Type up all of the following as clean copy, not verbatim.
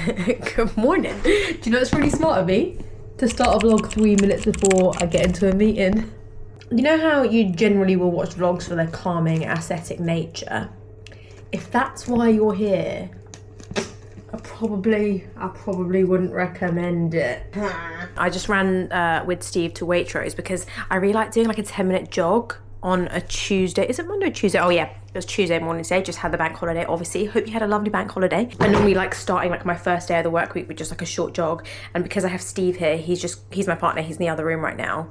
Good morning. Do you know what's really smart of me? To start a vlog 3 minutes before I get into a meeting. You know how you generally will watch vlogs for their calming, aesthetic nature? If that's why you're here, I probably wouldn't recommend it. I just ran with Steve to Waitrose because I really like doing like a 10-minute jog on a Tuesday. Is it Monday or Tuesday? Oh yeah, it was Tuesday morning today. Just had the bank holiday, obviously. Hope you had a lovely bank holiday. I normally like starting like my first day of the work week with just like a short jog. And because I have Steve here, he's my partner, he's in the other room right now.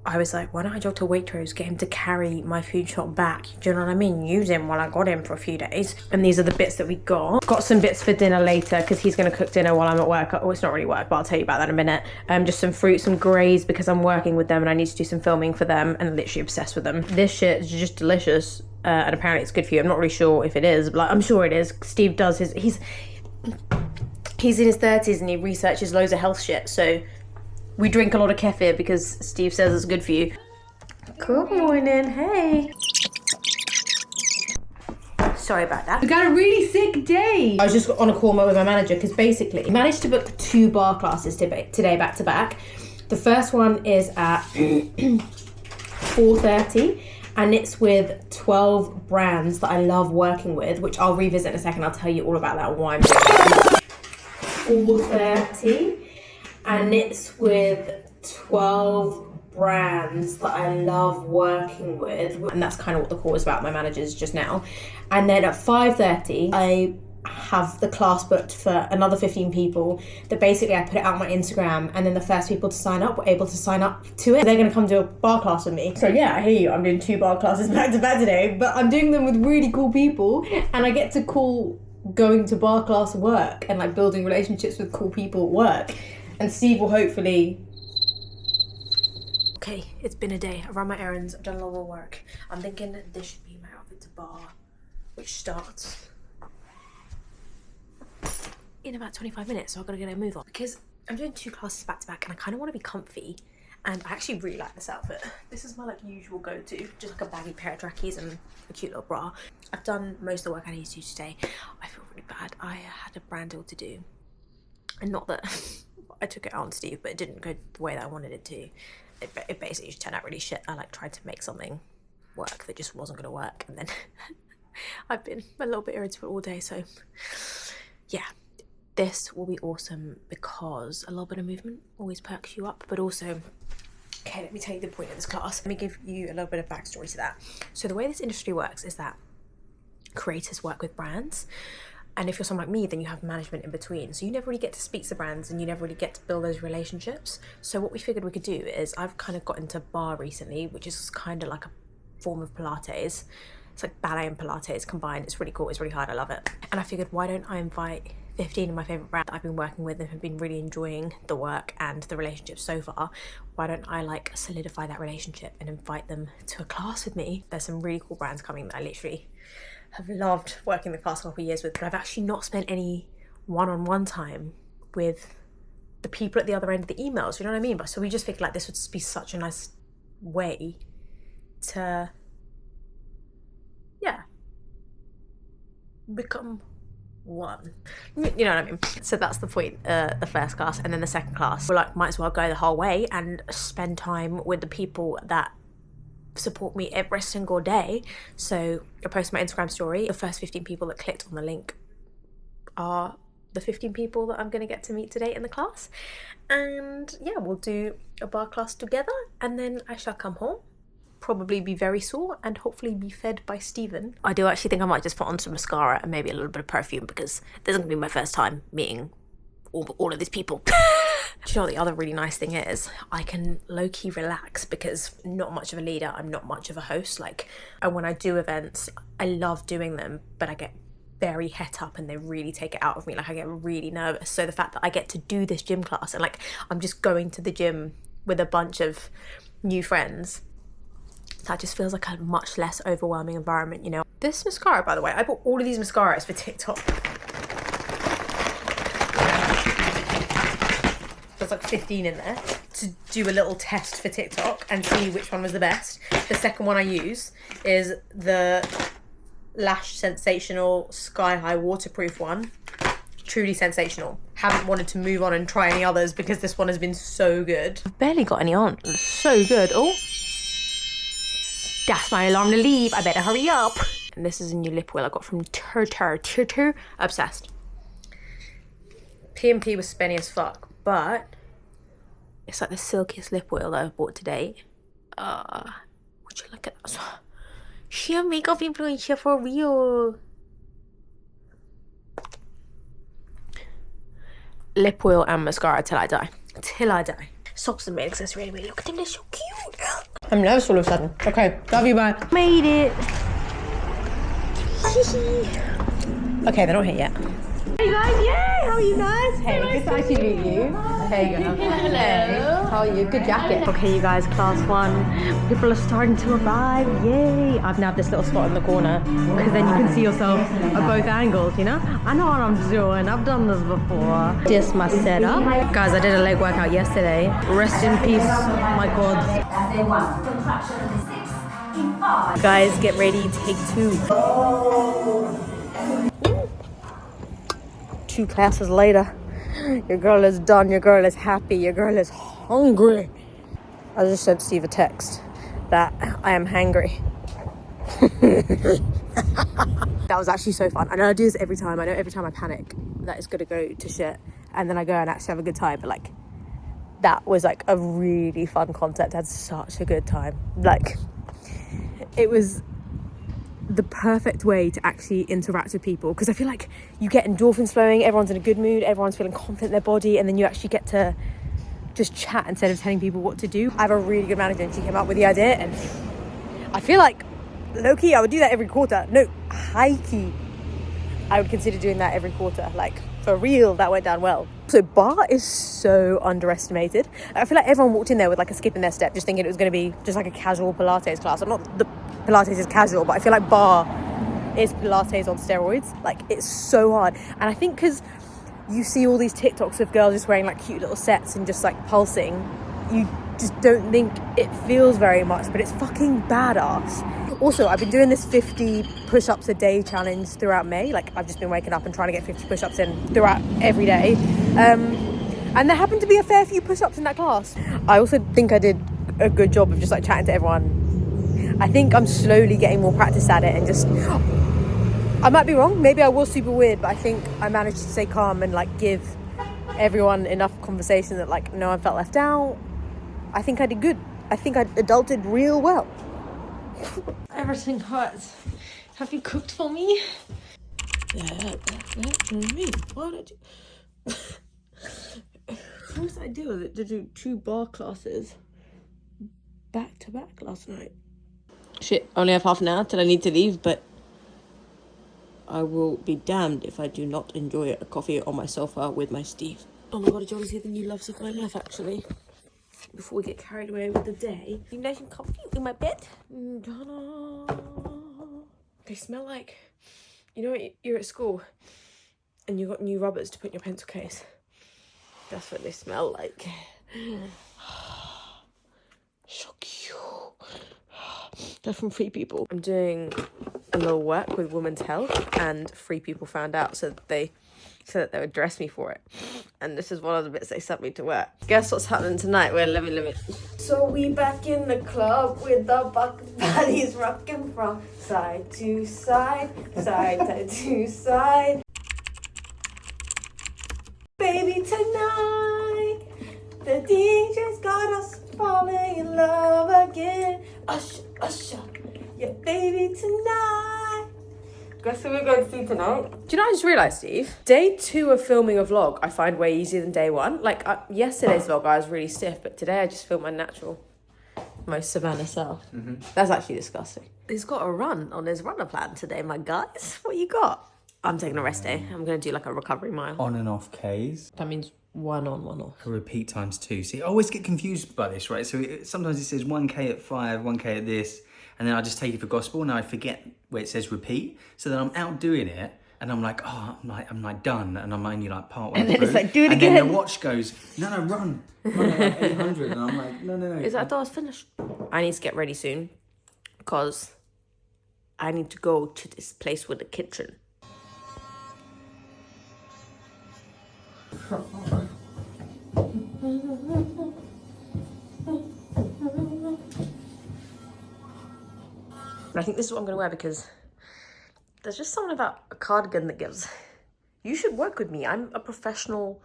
I was like, why don't I jog to Waitrose, get him to carry my food shop back? Do you know what I mean? Use him while I got him for a few days. And these are the bits that we got. Got some bits for dinner later because he's going to cook dinner while I'm at work. Oh, it's not really work, but I'll tell you about that in a minute. Just some fruit, some greys because I'm working with them and I need to do some filming for them and I'm literally obsessed with them. This shit is just delicious and apparently it's good for you. I'm not really sure if it is, but like, I'm sure it is. Steve does he's in his 30s and he researches loads of health shit, so we drink a lot of kefir because Steve says it's good for you. Good morning, hey. Sorry about that. We got a really sick day. I was just on a call with my manager because basically I managed to book 2 bar classes today back to back. The first one is at 4:30 and it's with 12 brands that I love working with, which I'll revisit in a second. I'll tell you all about that and why I'm doing it. 4:30. And it's with 12 brands that I love working with. And that's kind of what the call was about, my manager's just now. And then at 5:30, I have the class booked for another 15 people that basically I put it out on my Instagram and then the first people to sign up were able to sign up to it. They're gonna come do a bar class with me. So yeah, I hear you, I'm doing 2 bar classes back to back today, but I'm doing them with really cool people and I get to call going to bar class work and like building relationships with cool people at work. And Steve will hopefully... Okay, it's been a day. I've run my errands, I've done a lot of work. I'm thinking this should be my outfit to bar, which starts in about 25 minutes, so I've got to get a move on. Because I'm doing 2 classes back to back and I kind of want to be comfy. And I actually really like this outfit. This is my like usual go-to, just like a baggy pair of trackies and a cute little bra. I've done most of the work I need to do today. I feel really bad. I had a brand deal to do. And not that... I took it out on Steve, but it didn't go the way that I wanted it to. It basically just turned out really shit. I like tried to make something work that just wasn't going to work, and then I've been a little bit irritable all day. So yeah, this will be awesome because a little bit of movement always perks you up. But also, okay, let me tell you the point of this class. Let me give you a little bit of backstory to that. So the way this industry works is that creators work with brands. And if you're someone like me, then you have management in between. So you never really get to speak to brands and you never really get to build those relationships. So what we figured we could do is I've kind of got into bar recently, which is kind of like a form of Pilates. It's like ballet and Pilates combined. It's really cool. It's really hard. I love it. And I figured, why don't I invite 15 of my favorite brands that I've been working with and have been really enjoying the work and the relationship so far. Why don't I like solidify that relationship and invite them to a class with me? There's some really cool brands coming that I literally have loved working the past couple of years with, but I've actually not spent any one-on-one time with the people at the other end of the emails, you know what I mean? But so we just figured like this would be such a nice way to, yeah, become one. You know what I mean? So that's the point, the first class. And then the second class, we're like, might as well go the whole way and spend time with the people that support me every single day. So I post my Instagram story. The first 15 people that clicked on the link are the 15 people that I'm going to get to meet today in the class. And yeah, we'll do a bar class together and then I shall come home, probably be very sore and hopefully be fed by Stephen. I do actually think I might just put on some mascara and maybe a little bit of perfume because this is going to be my first time meeting all of these people. Do you know what the other really nice thing is? I can low-key relax because not much of a leader, I'm not much of a host. Like, and when I do events, I love doing them, but I get very het up and they really take it out of me. Like I get really nervous. So the fact that I get to do this gym class and like I'm just going to the gym with a bunch of new friends, that just feels like a much less overwhelming environment, you know? This mascara, by the way, I bought all of these mascaras for TikTok. There's like 15 in there to do a little test for TikTok and see which one was the best. The second one I use is the Lash Sensational Sky High Waterproof one. truly sensational. Haven't wanted to move on and try any others because this one has been so good. I've barely got any on. It's so good. Oh, that's my alarm to leave. I better hurry up. And this is a new lip oil I got from Turtur. Obsessed. P&P was spenny as fuck, but it's like the silkiest lip oil that I've bought to date. Would you look at that? She a makeup influencer for real. Lip oil and mascara till I die. Till I die. Socks and maid accessory anyway. Look at them, they're so cute. I'm nervous all of a sudden. Okay, love you, bye. Made it. Okay, they're not here yet. Hey guys, yay! How are you guys? Hey, good to actually meet you. Hey, hello. How are you? Good jacket. Okay, you guys, class 1. People are starting to arrive. Yay! I've nabbed this little spot in the corner because then you can see yourself at both angles, you know? I know what I'm doing. I've done this before. Just my setup. Guys, I did a leg workout yesterday. Rest in peace, my gods. Guys, get ready. Take 2. 2 classes later, your girl is done, your girl is happy, your girl is hungry. I just sent Steve a text that I am hangry. That was actually so fun. I know I do this every time. I know every time I panic that it's gonna go to shit, and then I go and actually have a good time. But like, that was like a really fun concept. I had such a good time. Like, it was the perfect way to actually interact with people, because I feel like you get endorphins flowing, everyone's in a good mood, everyone's feeling confident in their body, and then you actually get to just chat instead of telling people what to do. I have a really good manager and she came up with the idea, and I feel like low-key I would do that every quarter. No, high-key I would consider doing that every quarter. Like, for real, that went down well. So bar is so underestimated. I feel like everyone walked in there with like a skip in their step, just thinking it was going to be just like a casual Pilates class. I'm not the Pilates is casual, but I feel like bar is Pilates on steroids. Like, it's so hard. And I think because you see all these TikToks of girls just wearing like cute little sets and just like pulsing, you just don't think it feels very much, but it's fucking badass. Also, I've been doing this 50 push-ups a day challenge throughout May. Like, I've just been waking up and trying to get 50 push-ups in throughout every day. And there happened to be a fair few push-ups in that class. I also think I did a good job of just like chatting to everyone. I think I'm slowly getting more practice at it, and just, I might be wrong, maybe I was super weird, but I think I managed to stay calm and like give everyone enough conversation that like no one felt left out. I think I did good. I think I adulted real well. Everything hurts. Have you cooked for me? What did I do? What did I do with it to do 2 bar classes back to back last night? Shit, I only have half an hour till I need to leave, but I will be damned if I do not enjoy a coffee on my sofa with my Steve. Oh my god, Johnny's here, the new loves of my life, actually. Before we get carried away with the day. You nice and comfy in my bed. They smell like, you know, you're at school and you got new rubbers to put in your pencil case. That's what they smell like. So cute. They're from Free People. I'm doing a little work with Women's Health, and Free People found out, so they said that they would dress me for it. And this is one of the bits they sent me to wear. Guess what's happening tonight? Well, let me. So we back in the club with the bucket bodies rocking from side to side, side to side. Baby, tonight the DJ's got us falling in love again. Usher, usher, yeah, baby, tonight. Guess who we're going to see tonight? Do you know what I just realised, Steve? Day 2 of filming a vlog I find way easier than day 1. Like, yesterday's vlog I was really stiff, but today I just feel my natural, most Savannah self. Mm-hmm. That's actually disgusting. He's got a run on his runner plan today, my guys. What you got? I'm taking a rest day. I'm going to do like a recovery mile. On and off Ks. That means 1 on, 1 off. A repeat times 2. See, I always get confused by this, right? So sometimes it says 1K at 5, 1K at this, and then I just take it for gospel, and I forget where it says repeat. So then I'm out doing it, and I'm like, oh, I'm like done, and I'm only like part 1 and then through. It's like, do it and again. And then the watch goes, no, run at like 800, and I'm like, no. Is that thought finished? I need to get ready soon, because I need to go to this place with the kitchen. And I think this is what I'm going to wear because there's just something about a cardigan that gives. You should work with me. I'm a professional,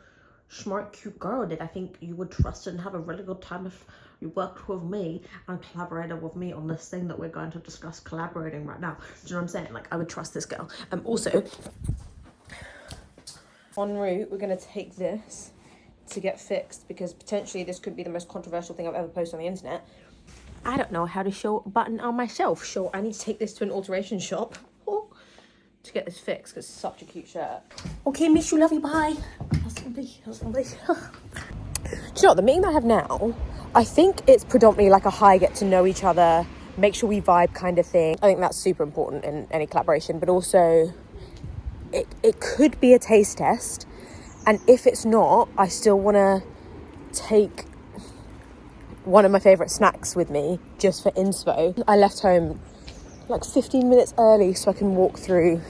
smart, cute girl that I think you would trust and have a really good time if you worked with me and collaborated with me on this thing that we're going to discuss collaborating right now. Do you know what I'm saying? Like, I would trust this girl. Also, en route, we're going to take this to get fixed because potentially this could be the most controversial thing I've ever posted on the internet. I don't know how to sew a button on myself, so I need to take this to an alteration shop to get this fixed because it's such a cute shirt. Okay, miss you, love you, bye. That's lovely. Do you know what, the meeting that I have now, I think it's predominantly like a hi, get to know each other, make sure we vibe kind of thing. I think that's super important in any collaboration, but also it could be a taste test. And if it's not, I still want to take one of my favourite snacks with me just for inspo. I left home like 15 minutes early so I can walk through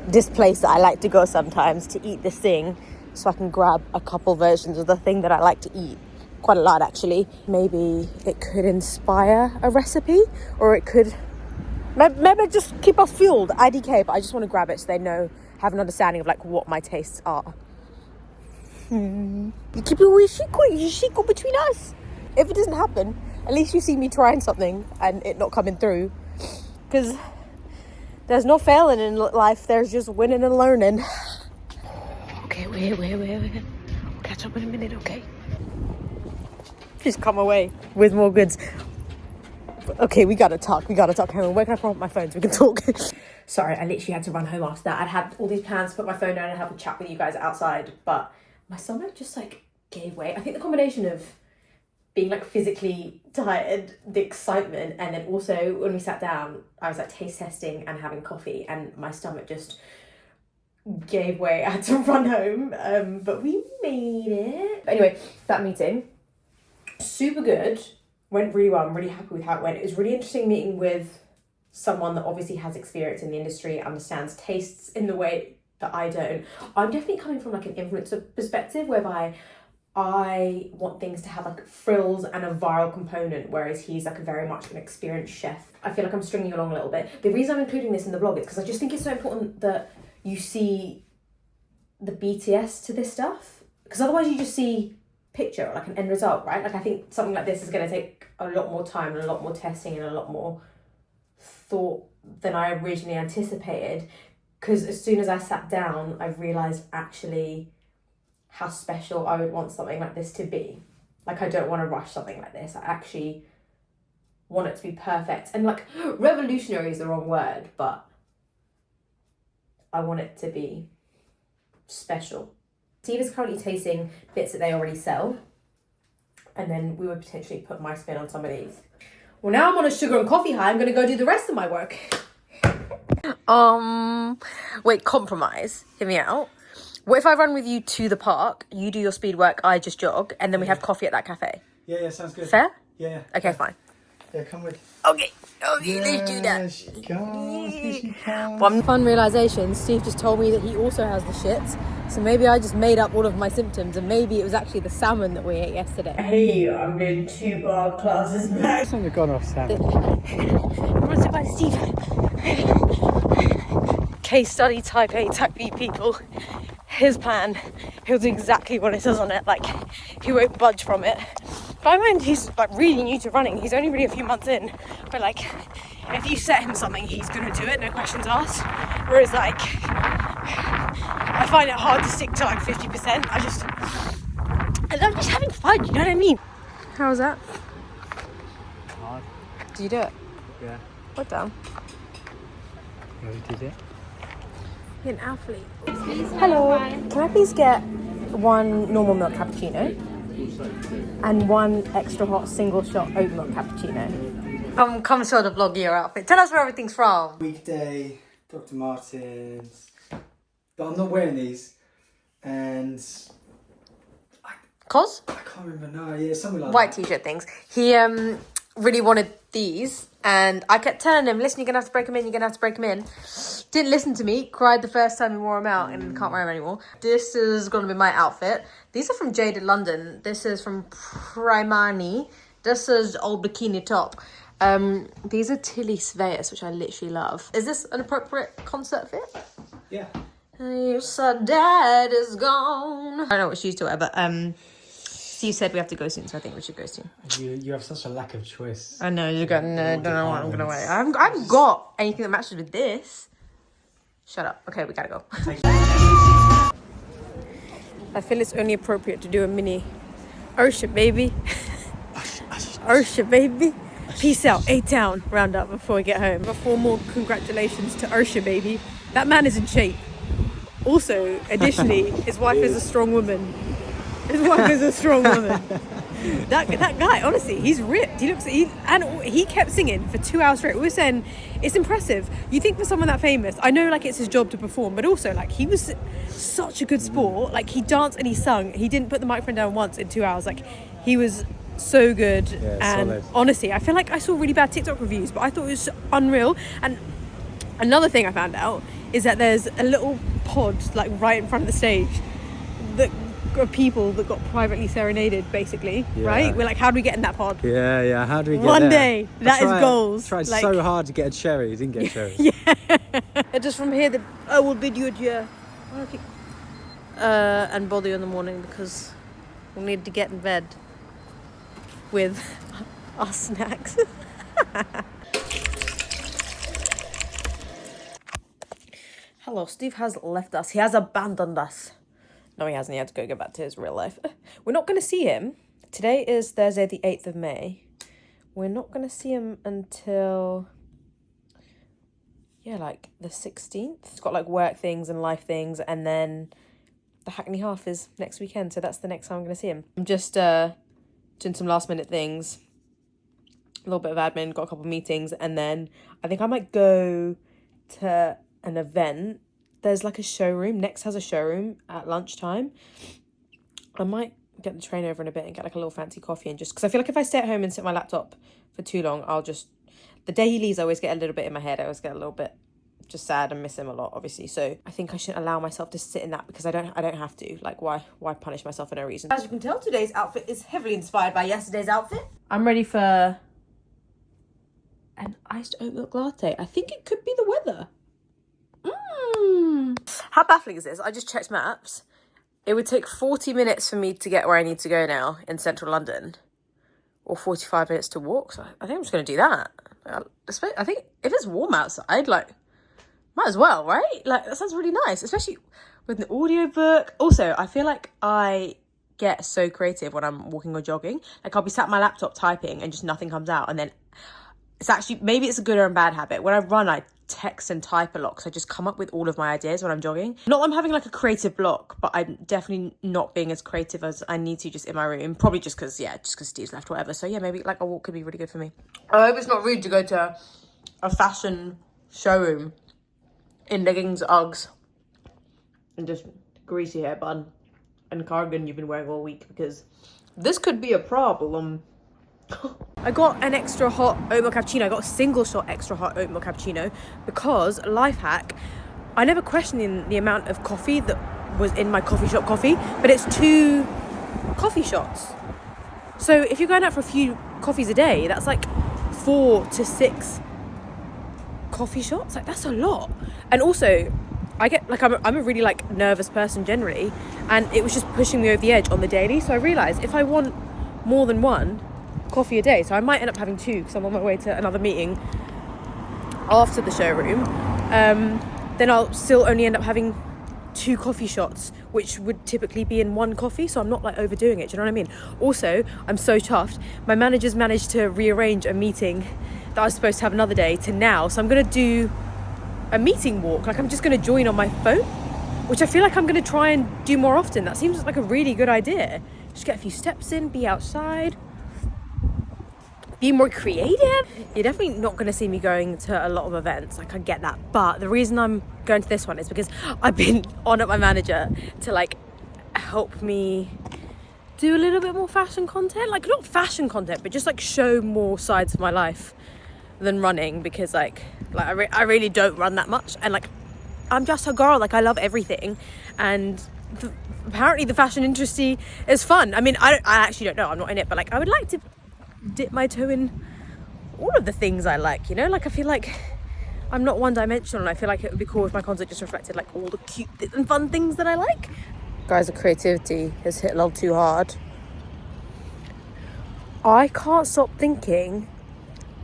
this place that I like to go sometimes to eat this thing, so I can grab a couple versions of the thing that I like to eat. Quite a lot, actually. Maybe it could inspire a recipe, or it could maybe just keep us fueled. IDK, but I just want to grab it so they have an understanding of like what my tastes are. You keep it secret between us. If it doesn't happen, at least you see me trying something and it not coming through. Because there's no failing in life. There's just winning and learning. Okay, wait. We'll catch up in a minute, okay? Just come away with more goods. Okay, we gotta talk. Hang on, where can I put my phone so we can talk? Sorry, I literally had to run home after that. I'd had all these plans to put my phone down and have a chat with you guys outside, but my stomach just like gave way. I think the combination of being like physically tired, the excitement, and then also when we sat down, I was like taste testing and having coffee, and my stomach just gave way. I had to run home, but we made it. But anyway, that meeting, super good, went really well. I'm really happy with how it went. It was really interesting meeting with someone that obviously has experience in the industry, understands tastes in the way that I don't. I'm definitely coming from like an influencer perspective, whereby I want things to have like frills and a viral component, whereas he's like very much an experienced chef. I feel like I'm stringing along a little bit. The reason I'm including this in the blog is because I just think it's so important that you see the BTS to this stuff, because otherwise you just see picture, like an end result, right? Like I think something like this is going to take a lot more time and a lot more testing and a lot more thought than I originally anticipated, because as soon as I sat down, I realised actually how special I would want something like this to be. Like, I don't want to rush something like this. I actually want it to be perfect. And like, revolutionary is the wrong word, but I want it to be special. Steve is currently tasting bits that they already sell, and then we would potentially put my spin on some of these. Well, now I'm on a sugar and coffee high. I'm going to go do the rest of my work. Wait, compromise. Hear me out. What if I run with you to the park, you do your speed work, I just jog, and then we have coffee at that cafe? Yeah, sounds good. Fair? Yeah. Okay, fine. Yeah, come with. Okay, let's do that. She comes. One fun realisation, Steve just told me that he also has the shits, so maybe I just made up all of my symptoms, and maybe it was actually the salmon that we ate yesterday. Hey, I'm doing 2 bar classes back. It's only gone off salmon. What's it by Steve? Case study type A, type B people. His plan, he'll do exactly what it says on it, like he won't budge from it. But I mind he's like really new to running, he's only really a few months in, but like if you set him something, he's gonna do it, no questions asked. Whereas like I find it hard to stick to like 50%. I love just having fun, you know what I mean? How was that? Hard. Did you do it? Yeah. What down? You did it? You're an athlete. Hello, can I please get 1 normal milk cappuccino and 1 extra hot single shot oat milk cappuccino? Come show the vlog your outfit. Tell us where everything's from. Weekday, Dr. Martens. But I'm not wearing these. And Cos? I can't remember now. Yeah, something like White that. t-shirt things. He really wanted these, And I kept telling him, listen, you're going to have to break them in, you're going to have to break them in. Didn't listen to me, cried the first time we wore them out and can't wear them anymore. This is going to be my outfit. These are from Jaded London. This is from Primani. This is old bikini top. These are Tilly Sveas, which I literally love. Is this an appropriate concert fit? Yeah. You said dad is gone. I don't know what shoes to wear, but Steve said we have to go soon, so I think we should go soon. You have such a lack of choice. I know, don't know what I'm gonna wear. I haven't got anything that matches with this. Shut up. Okay, we gotta go. I feel it's only appropriate to do a mini Usher, baby. Usher, baby. Peace out, A-Town roundup before we get home. A formal congratulations to Usher, baby. That man is in shape. Also, additionally, his wife is a strong woman. His wife is a strong woman. That guy, honestly, he's ripped. He kept singing for 2 hours straight. We were saying it's impressive. You think for someone that famous, I know like it's his job to perform, but also like he was such a good sport. Like he danced and he sung. He didn't put the microphone down once in 2 hours. Like he was so good. Yeah, and solid. Honestly, I feel like I saw really bad TikTok reviews, but I thought it was unreal. And another thing I found out is that there's a little pod like right in front of the stage that got people that got privately serenaded, basically. Yeah. Right? We're like, how do we get in that pod? Yeah. How do we get one there? Day? That is goals. Tried like, so hard to get a cherry, didn't get a cherry. Yeah. Just from here, I will bid you adieu. And bother you in the morning because we'll need to get in bed with our snacks. Hello, Steve has left us. He has abandoned us. No, he hasn't. He had to go back to his real life. We're not going to see him. Today is Thursday, the 8th of May. We're not going to see him until, like the 16th. He's got like work things and life things. And then the Hackney Half is next weekend. So that's the next time I'm going to see him. I'm just doing some last minute things. A little bit of admin, got a couple of meetings. And then I think I might go to an event. There's like a showroom. Next has a showroom at lunchtime. I might get the train over in a bit and get like a little fancy coffee, and just because I feel like if I stay at home and sit at my laptop for too long, the day he leaves I always get a little bit in my head. I always get a little bit just sad and miss him a lot, obviously. So I think I shouldn't allow myself to sit in that because I don't have to. Like why punish myself for no reason? As you can tell, today's outfit is heavily inspired by yesterday's outfit. I'm ready for an iced oat milk latte. I think it could be the weather. How baffling is this? I just checked maps. It would take 40 minutes for me to get where I need to go now in central London, or 45 minutes to walk. So I think I'm just going to do that. I think if it's warm outside, like, might as well, right? Like, that sounds really nice, especially with an audiobook. Also, I feel like I get so creative when I'm walking or jogging. Like, I'll be sat at my laptop typing and just nothing comes out. And then it's actually, maybe it's a good or a bad habit. When I run, I text and type a lot because I just come up with all of my ideas when I'm jogging. Not that I'm having like a creative block, but I'm definitely not being as creative as I need to just in my room. Probably just because Steve's left or whatever. So yeah, maybe like a walk could be really good for me. I hope it's not rude to go to a fashion showroom in leggings, Uggs, and just greasy hair bun and cardigan you've been wearing all week, because this could be a problem. I got an extra hot oat milk cappuccino. I got a single shot extra hot oat milk cappuccino because, life hack, I never questioned the amount of coffee that was in my coffee shop coffee, but it's 2 coffee shots. So if you're going out for a few coffees a day, that's like 4 to 6 coffee shots. Like, that's a lot. And also, I get like, I'm a really like nervous person generally, and it was just pushing me over the edge on the daily. So I realized if I want more than 1 coffee a day, so I might end up having 2 because I'm on my way to another meeting after the showroom, then I'll still only end up having 2 coffee shots, which would typically be in 1 coffee, so I'm not like overdoing it. Do you know what I mean? Also, I'm so chuffed, my manager's managed to rearrange a meeting that I was supposed to have another day to now, so I'm gonna do a meeting walk. Like, I'm just gonna join on my phone, which I feel like I'm gonna try and do more often. That seems like a really good idea. Just get a few steps in, be outside, be more creative. You're definitely not going to see me going to a lot of events, like I get that, but the reason I'm going to this one is because I've been on at my manager to like help me do a little bit more fashion content, like not fashion content, but just like show more sides of my life than running, because like I really don't run that much, and like I'm just a girl, like I love everything, and apparently the fashion industry is fun. I mean, I actually don't know, I'm not in it, but like I would like to dip my toe in all of the things I like, you know, like I feel like I'm not one-dimensional, and I feel like it would be cool if my content just reflected like all the cute and fun things that I like. Guys, the creativity has hit a little too hard. I can't stop thinking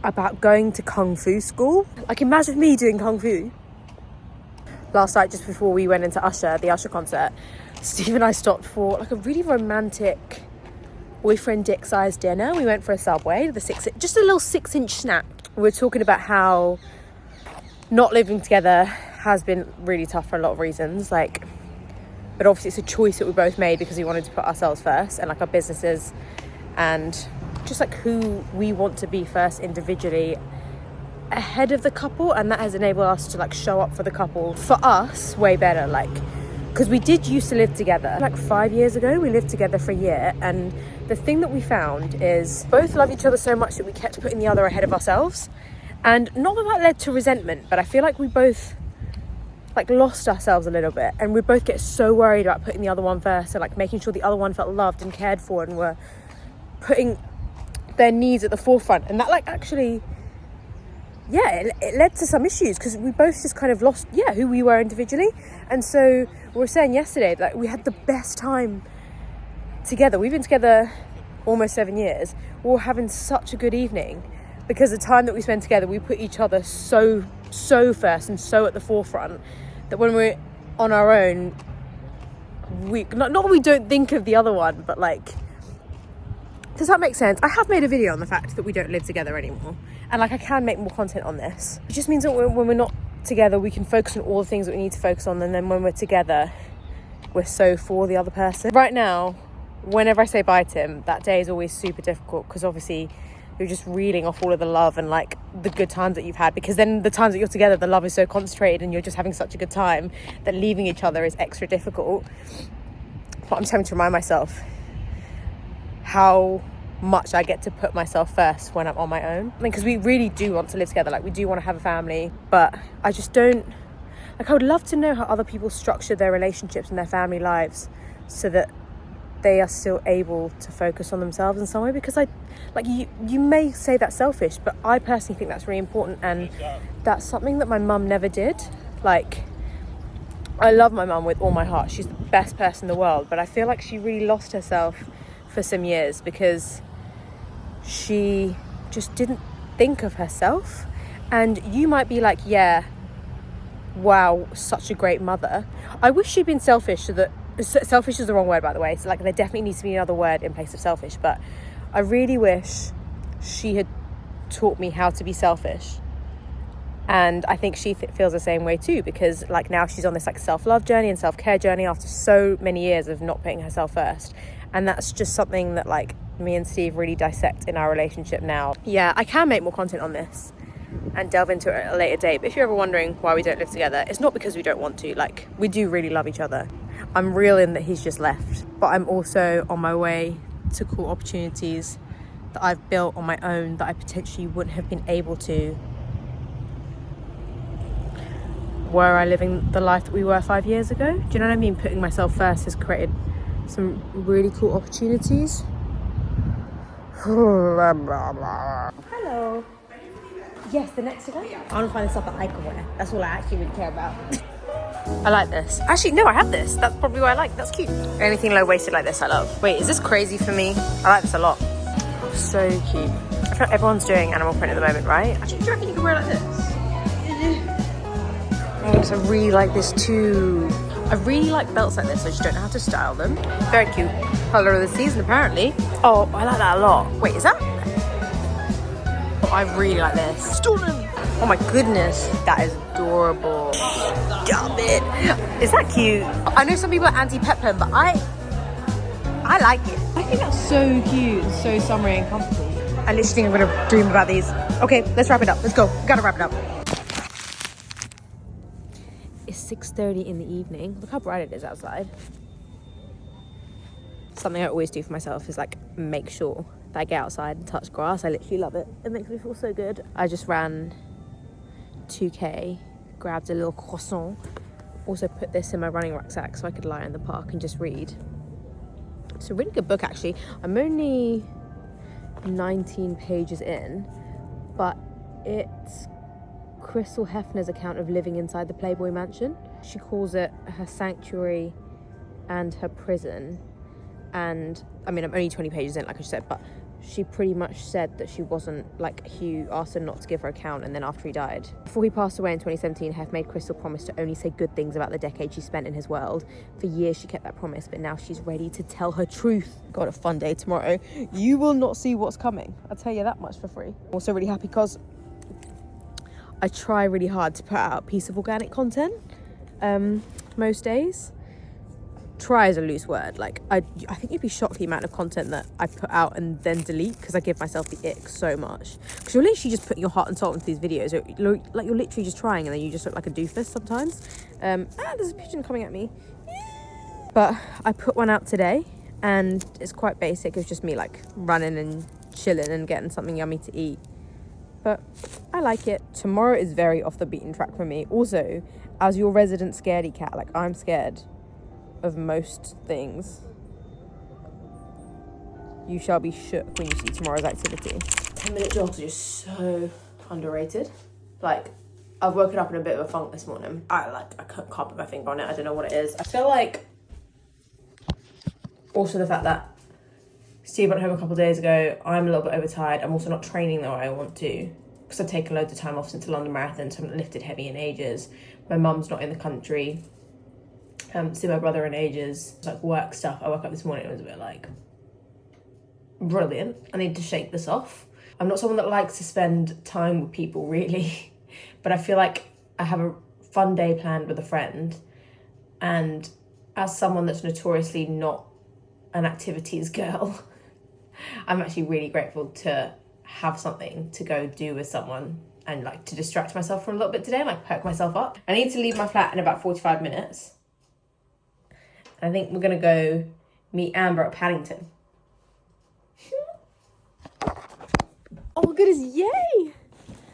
about going to Kung Fu school. Like imagine me doing Kung Fu. Last night, just before we went into the Usher concert, Steve and I stopped for like a really romantic boyfriend dick sized dinner. We went for a Subway, just a little 6-inch snack. We were talking about how not living together has been really tough for a lot of reasons, like, but obviously it's a choice that we both made because we wanted to put ourselves first and like our businesses and just like who we want to be first individually ahead of the couple, and that has enabled us to like show up for the couple for us way better, like, because we did used to live together like 5 years ago. We lived together for a year, and the thing that we found is both love each other so much that we kept putting the other ahead of ourselves. And not that led to resentment, but I feel like we both like lost ourselves a little bit, and we both get so worried about putting the other one first and like making sure the other one felt loved and cared for, and we're putting their needs at the forefront. And that like actually, yeah, it led to some issues because we both just kind of lost who we were individually. And so we were saying yesterday, like we had the best time together. We've been together almost 7 years. We were having such a good evening because the time that we spend together, we put each other so first and so at the forefront that when we're on our own, we not that we don't think of the other one, but like, does that make sense? I have made a video on the fact that we don't live together anymore, and like I can make more content on this. It just means that when we're not together, we can focus on all the things that we need to focus on, and then when we're together, we're so for the other person. Right now, whenever I say bye to him, that day is always super difficult because obviously you're just reeling off all of the love and like the good times that you've had, because then the times that you're together, the love is so concentrated and you're just having such a good time that leaving each other is extra difficult. But I'm just having to remind myself how much I get to put myself first when I'm on my own. I mean, because we really do want to live together, like we do want to have a family, but I just don't, like I would love to know how other people structure their relationships and their family lives so that they are still able to focus on themselves in some way, because you may say that's selfish, but I personally think that's really important, and that's something that my mum never did. Like, I love my mum with all my heart, she's the best person in the world, but I feel like she really lost herself for some years because she just didn't think of herself. And you might be like, yeah, wow, such a great mother. I wish she'd been selfish, so that selfish is the wrong word, by the way, so like there definitely needs to be another word in place of selfish, but I really wish she had taught me how to be selfish. And I think she feels the same way too, because like now she's on this like self-love journey and self-care journey after so many years of not putting herself first, and that's just something that like me and Steve really dissect in our relationship now. Yeah, I can make more content on this and delve into it at a later date, but if you're ever wondering why we don't live together, it's not because we don't want to. Like, we do really love each other. I'm real in that he's just left, but I'm also on my way to cool opportunities that I've built on my own that I potentially wouldn't have been able to were I living the life that we were 5 years ago. Do you know what I mean? Putting myself first has created some really cool opportunities. Hello. Yes, the next event. I want to find the stuff that I can wear. That's all I actually really care about. I like this. Actually, no, I have this. That's probably what I like. That's cute. Anything low-waisted like this, I love. Wait, is this crazy for me? I like this a lot. So cute. I feel like everyone's doing animal print at the moment, right? Actually, do you reckon you can wear it like this? Oh, I really like this too. I really like belts like this. I just don't know how to style them. Very cute. Colour of the season, apparently. Oh, I like that a lot. Wait, is that? Oh, I really like this. Stunning. Oh my goodness, that is adorable. Stop it. Is that cute? I know some people are anti-peplum, but I like it. I think that's so cute and so summery and comfortable. I literally think I'm gonna dream about these. Okay, let's wrap it up. Let's go. We gotta wrap it up. It's 6:30 in the evening. Look how bright it is outside. Something I always do for myself is like make sure that I get outside and touch grass. I literally love it. It makes me feel so good. I just ran 2K, grabbed a little croissant, also put this in my running rucksack so I could lie in the park and just read. It's a really good book actually. I'm only 19 pages in, but it's Crystal Hefner's account of living inside the Playboy Mansion. She calls it her sanctuary and her prison. And I mean, I'm only 20 pages in, like I said, but she pretty much said that she wasn't, like, Hugh asked her not to give her account, and then after he died. Before he passed away in 2017, Hef made Crystal promise to only say good things about the decade she spent in his world. For years she kept that promise, but now she's ready to tell her truth. Got a fun day tomorrow. You will not see what's coming. I'll tell you that much for free. Also really happy because I try really hard to put out a piece of organic content most days. Try is a loose word. Like I think you'd be shocked the amount of content that I put out and then delete because I give myself the ick so much. Because you're literally just putting your heart and soul into these videos. Like you're literally just trying and then you just look like a doofus sometimes. There's a pigeon coming at me. But I put one out today and it's quite basic. It's just me like running and chilling and getting something yummy to eat. But I like it. Tomorrow is very off the beaten track for me. Also, as your resident scaredy cat, like I'm scared of most things. You shall be shook when you see tomorrow's activity. 10-minute jogs are just so underrated. Like, I've woken up in a bit of a funk this morning. I can't put my finger on it. I don't know what it is. I feel like also the fact that Steve went home a couple of days ago. I'm a little bit overtired. I'm also not training the way I want to because I've taken loads of time off since the London Marathon, so I haven't lifted heavy in ages. My mum's not in the country. See my brother in ages. It's like work stuff. I woke up this morning and it was a bit like, brilliant. I need to shake this off. I'm not someone that likes to spend time with people really, but I feel like I have a fun day planned with a friend. And as someone that's notoriously not an activities girl, I'm actually really grateful to have something to go do with someone and like to distract myself for a little bit today and like perk myself up. I need to leave my flat in about 45 minutes. I think we're going to go meet Amber at Paddington. Oh my goodness, yay!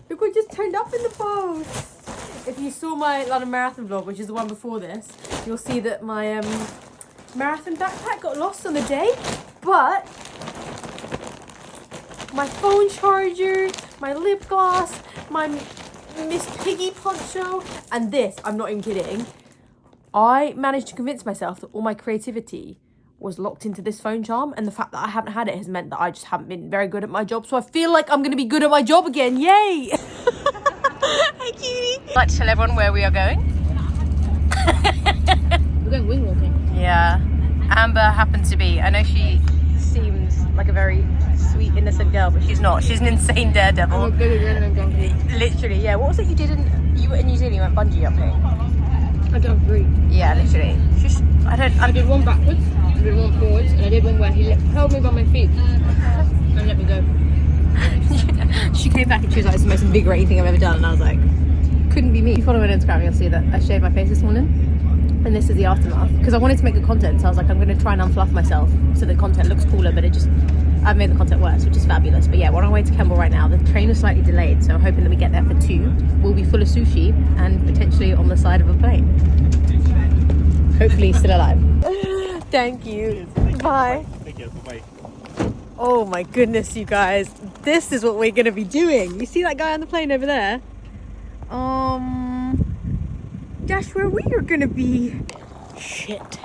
Look what just turned up in the post. If you saw my London Marathon vlog, which is the one before this, you'll see that my marathon backpack got lost on the day. But my phone charger, my lip gloss, my Miss Piggy poncho, and this, I'm not even kidding, I managed to convince myself that all my creativity was locked into this phone charm, and the fact that I haven't had it has meant that I just haven't been very good at my job. So I feel like I'm going to be good at my job again. Yay! Hi, cutie. I'd like to tell everyone where we are going. We're going wing walking. Yeah. Amber happens to be, I know she seems like a very sweet, innocent girl, but she's not. She's an insane daredevil. I'm a good adrenaline junkie. Literally, yeah. What was it you did you were in New Zealand, you went bungee jumping? I done 3. Yeah, literally. I did one backwards, I did one forwards, and I did one where he held me by my feet and let me go. She came back and she was like, it's the most invigorating thing I've ever done, and I was like, couldn't be me. If you follow me on Instagram, you'll see that I shaved my face this morning, and this is the aftermath. Because I wanted to make good content, so I was like, I'm going to try and unfluff myself so the content looks cooler, but I've made the content worse, which is fabulous. But yeah, we're on our way to Kemble right now. The train is slightly delayed, so I'm hoping that we get there for 2. We'll be full of sushi and potentially on the side of a plane. Hopefully still alive. Thank you. Bye. Thank you. Bye. Oh my goodness, you guys. This is what we're going to be doing. You see that guy on the plane over there? That's where we are going to be. Shit.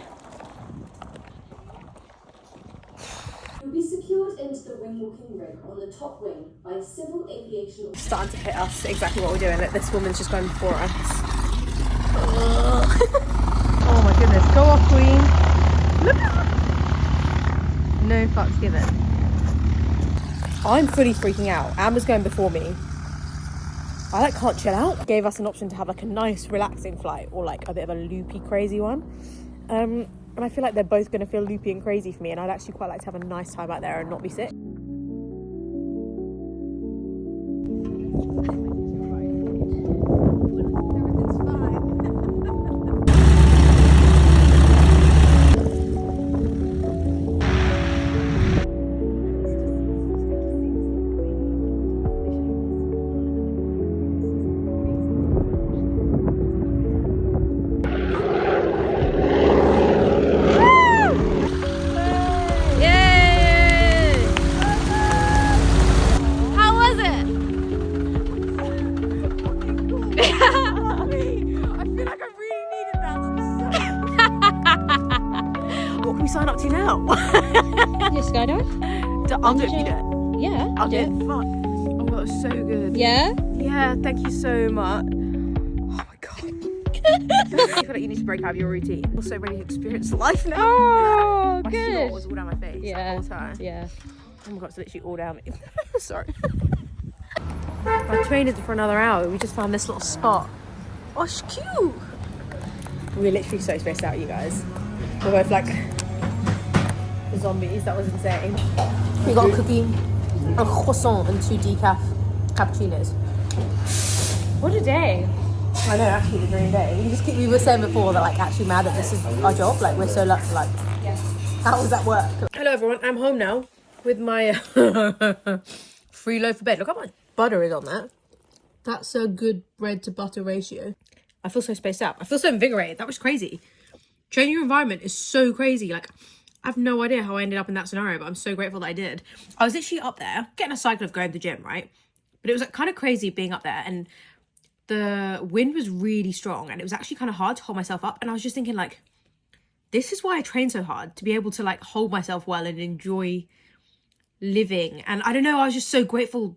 You'll be secured into the wing walking rig on the top wing by civil aviation. Starting to hit us exactly what we're doing. Look, this woman's just going before us. Oh my goodness. Go off, queen. Look at her. No fucks given. I'm fully freaking out. Amber's going before me. I can't chill out. Gave us an option to have like a nice relaxing flight or like a bit of a loopy crazy one. And I feel like they're both going to feel loopy and crazy for me, and I'd actually quite like to have a nice time out there and not be sick. sign up to now? You skydive? I'll do it if you do it. Yeah, I'll do it. Fuck. Oh my god, it's so good. Yeah? Yeah, thank you so much. Oh my god. I feel like you need to break out of your routine. I'm so ready to experience life now. Oh, my good. snot was all down my face Yeah. all the time. Yeah. Oh my god, it's literally all down me. Sorry. Our train is for another hour. We just found this little spot. Oh, it's cute. We're literally so spaced out, you guys. We're both like zombies. That was insane. We got a cookie, a croissant, and 2 decaf cappuccinos. What a day. I know, actually, the dream day. We were saying before that, like, actually mad that this is our job. Like, we're so lucky. Like, how was that work? Hello, everyone. I'm home now with my free loaf of bread. Look how much butter is on that. That's a good bread to butter ratio. I feel so spaced out. I feel so invigorated. That was crazy. Changing your environment is so crazy. Like, I have no idea how I ended up in that scenario, but I'm so grateful that I did. I was literally up there, getting a cycle of going to the gym, right? But it was like kind of crazy being up there, and the wind was really strong, and it was actually kind of hard to hold myself up. And I was just thinking, like, this is why I train so hard, to be able to like hold myself well and enjoy living. And I don't know, I was just so grateful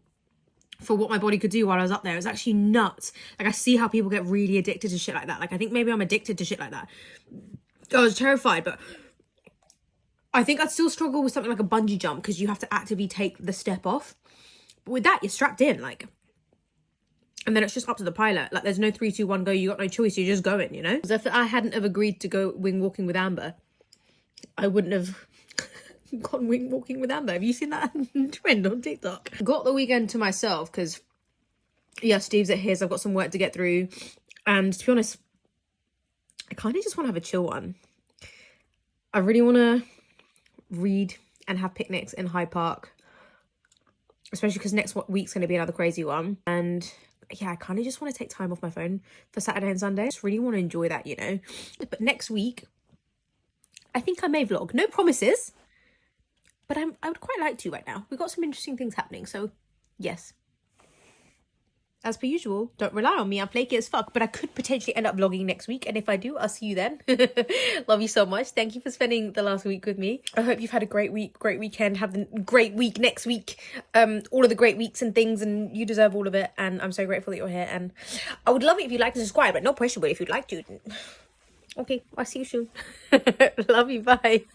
for what my body could do while I was up there. It was actually nuts. Like, I see how people get really addicted to shit like that. Like, I think maybe I'm addicted to shit like that. I was terrified, but I think I'd still struggle with something like a bungee jump, because you have to actively take the step off. But with that, you're strapped in, like, and then it's just up to the pilot. Like, there's no 3, 2, 1, go. You got no choice. You're just going, you know? Because if I hadn't have agreed to go wing walking with Amber, I wouldn't have gone wing walking with Amber. Have you seen that trend on TikTok? Got the weekend to myself because, yeah, Steve's at his. I've got some work to get through. And to be honest, I kind of just want to have a chill one. I really want to read and have picnics in Hyde Park, especially because next week's going to be another crazy one. And yeah, I kind of just want to take time off my phone for Saturday and Sunday. I just really want to enjoy that, you know. But next week, I think I may vlog. No promises, but I would quite like to right now. We've got some interesting things happening, so yes. As per usual, don't rely on me. I'm flaky as fuck, but I could potentially end up vlogging next week. And if I do, I'll see you then. Love you so much. Thank you for spending the last week with me. I hope you've had a great week, great weekend. Have a great week next week. All of the great weeks and things, and you deserve all of it. And I'm so grateful that you're here. And I would love it if you'd like to subscribe, but no pressure, but if you'd like to. Okay, I'll see you soon. Love you. Bye.